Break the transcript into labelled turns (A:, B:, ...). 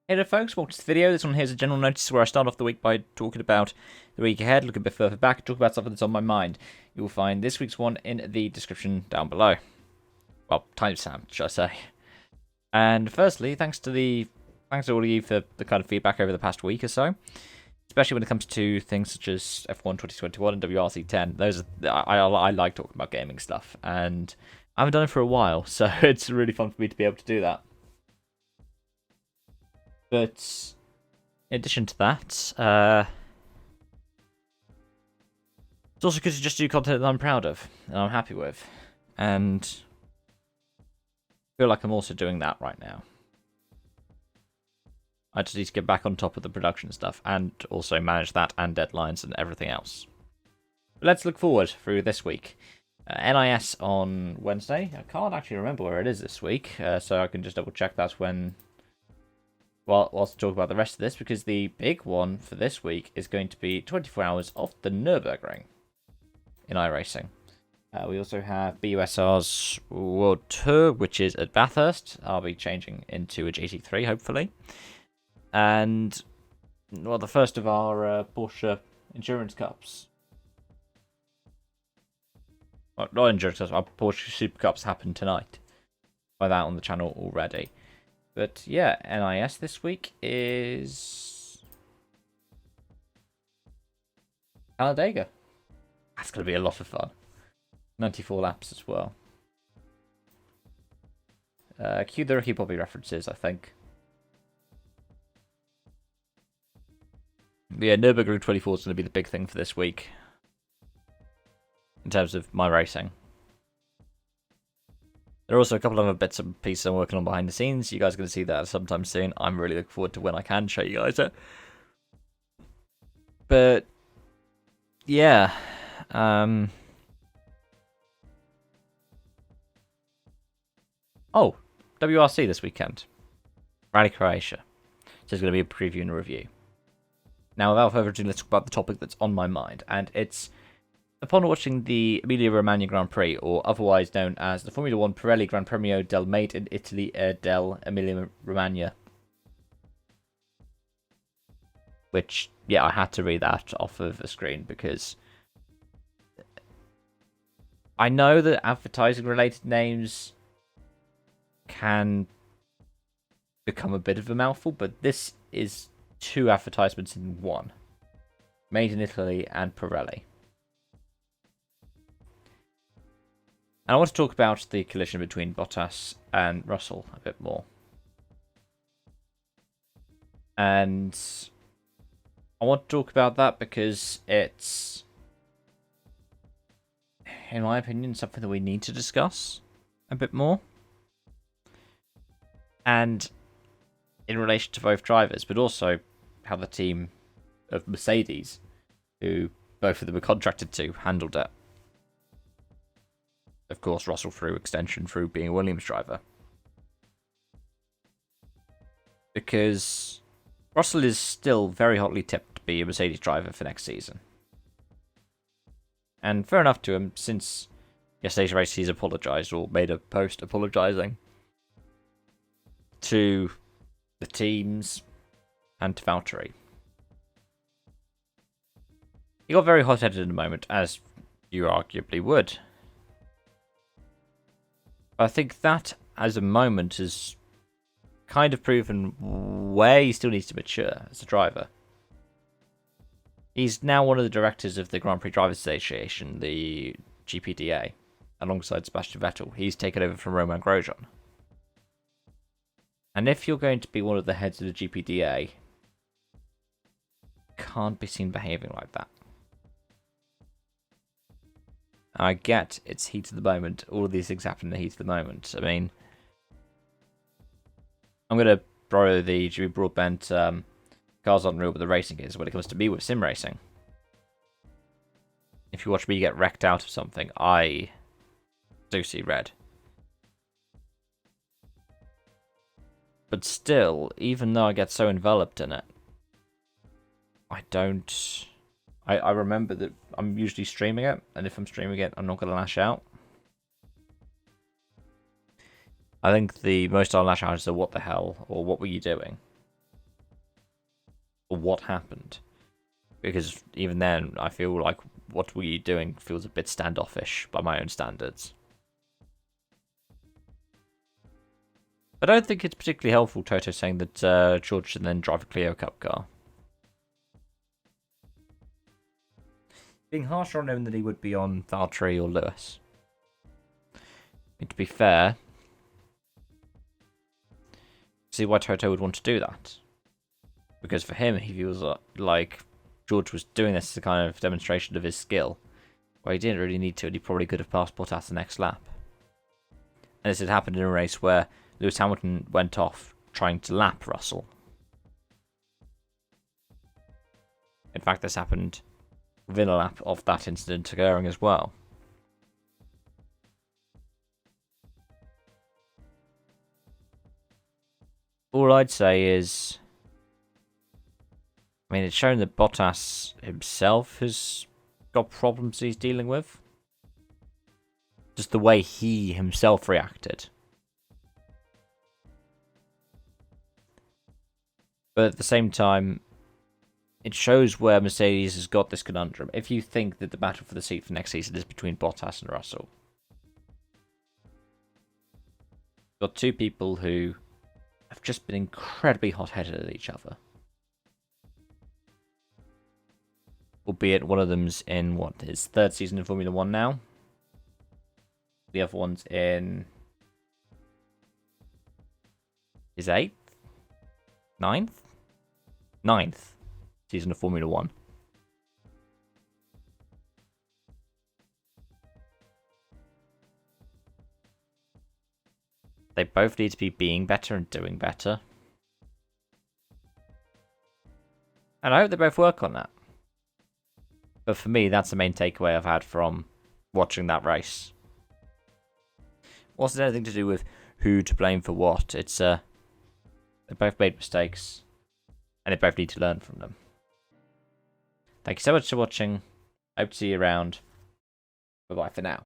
A: Hey there folks, welcome to the video. This one here is a general notice where I start off the week by talking about the week ahead, look a bit further back, talk about something that's on my mind. You will find this week's one in the description down below. Well, timestamp, should I say. And firstly, thanks to all of you for the kind of feedback over the past week or so. Especially when it comes to things such as F1 2021 and WRC 10. Those I like talking about gaming stuff, and I haven't done it for a while, so it's really fun for me to be able to do that. But in addition to that, it's also good to just do content that I'm proud of and I'm happy with, and I feel like I'm also doing that right now. I just need to get back on top of the production stuff and also manage that and deadlines and everything else. But let's look forward through this week. NIS on Wednesday. I can't actually remember where it is this week, so I can just double check that when. Well, we'll also talk about the rest of this, because the big one for this week is going to be 24 hours of the Nürburgring in iRacing. We also have BUSR's World Tour, which is at Bathurst. I'll be changing into a GT3, hopefully. And, well, the first of our Porsche Endurance Cups. Well, not Endurance Cups, our Porsche Super Cups happen tonight. By that on the channel already. But yeah, NIS this week is Talladega. That's going to be a lot of fun. 94 laps as well. Cue the Ricky Bobby references, I think. But yeah, Nürburgring 24 is going to be the big thing for this week. In terms of my racing. There are also a couple of other bits and pieces I'm working on behind the scenes. You guys are going to see that sometime soon. I'm really looking forward to when I can show you guys it. But, yeah. Oh, WRC this weekend. Rally Croatia. So there's going to be a preview and a review. Now, without further ado, let's talk about the topic that's on my mind. And it's, upon watching the Emilia-Romagna Grand Prix, or otherwise known as the Formula 1 Pirelli Gran Premio del Made in Italy del Emilia-Romagna. Which, yeah, I had to read that off of the screen because I know that advertising-related names can become a bit of a mouthful, but this is two advertisements in one. Made in Italy and Pirelli. And I want to talk about the collision between Bottas and Russell a bit more. And I want to talk about that because it's, in my opinion, something that we need to discuss a bit more. And in relation to both drivers, but also how the team of Mercedes, who both of them were contracted to, handled it. Of course, Russell through extension, through being a Williams driver. Because Russell is still very hotly tipped to be a Mercedes driver for next season. And fair enough to him, since yesterday's race he's apologised, or made a post apologising to the teams and to Valtteri. He got very hot-headed in a moment, as you arguably would. I think that, as a moment, has kind of proven where he still needs to mature as a driver. He's now one of the directors of the Grand Prix Drivers Association, the GPDA, alongside Sebastian Vettel. He's taken over from Romain Grosjean. And if you're going to be one of the heads of the GPDA, can't be seen behaving like that. I get it's heat of the moment. All of these things happen in the heat of the moment. I mean, I'm going to borrow the Jimmy Broadbent Cars on Real, but the racing is when it comes to me with sim racing. If you watch me get wrecked out of something, I do see red. But still, even though I get so enveloped in it, I don't. I remember that I'm usually streaming it, and if I'm streaming it, I'm not going to lash out. I think the most I'll lash out is the what the hell, or what were you doing? or what happened. Because even then, I feel like what were you doing feels a bit standoffish by my own standards. I don't think it's particularly helpful, Toto, saying that George should then drive a Clio Cup car. Being harsher on him than he would be on Valtteri or Lewis. And to be fair, see why Toto would want to do that. Because for him, he feels like George was doing this as a kind of demonstration of his skill, where he didn't really need to, and he probably could have passed Bottas the next lap. And this had happened in a race where Lewis Hamilton went off trying to lap Russell. In fact, this happened within a lap of that incident occurring as well. All I'd say is, I mean, it's shown that Bottas himself has got problems he's dealing with. Just the way he himself reacted. But at the same time, it shows where Mercedes has got this conundrum. If you think that the battle for the seat for next season is between Bottas and Russell, you've got two people who have just been incredibly hot-headed at each other. Albeit one of them's in, his third season in Formula 1 now. The other one's in his ninth season of Formula 1. They both need to be being better and doing better. And I hope they both work on that. But for me, that's the main takeaway I've had from watching that race. Wasn't anything to do with who to blame for what. It's they both made mistakes, and they both need to learn from them. Thank you so much for watching. Hope to see you around. Bye bye for now.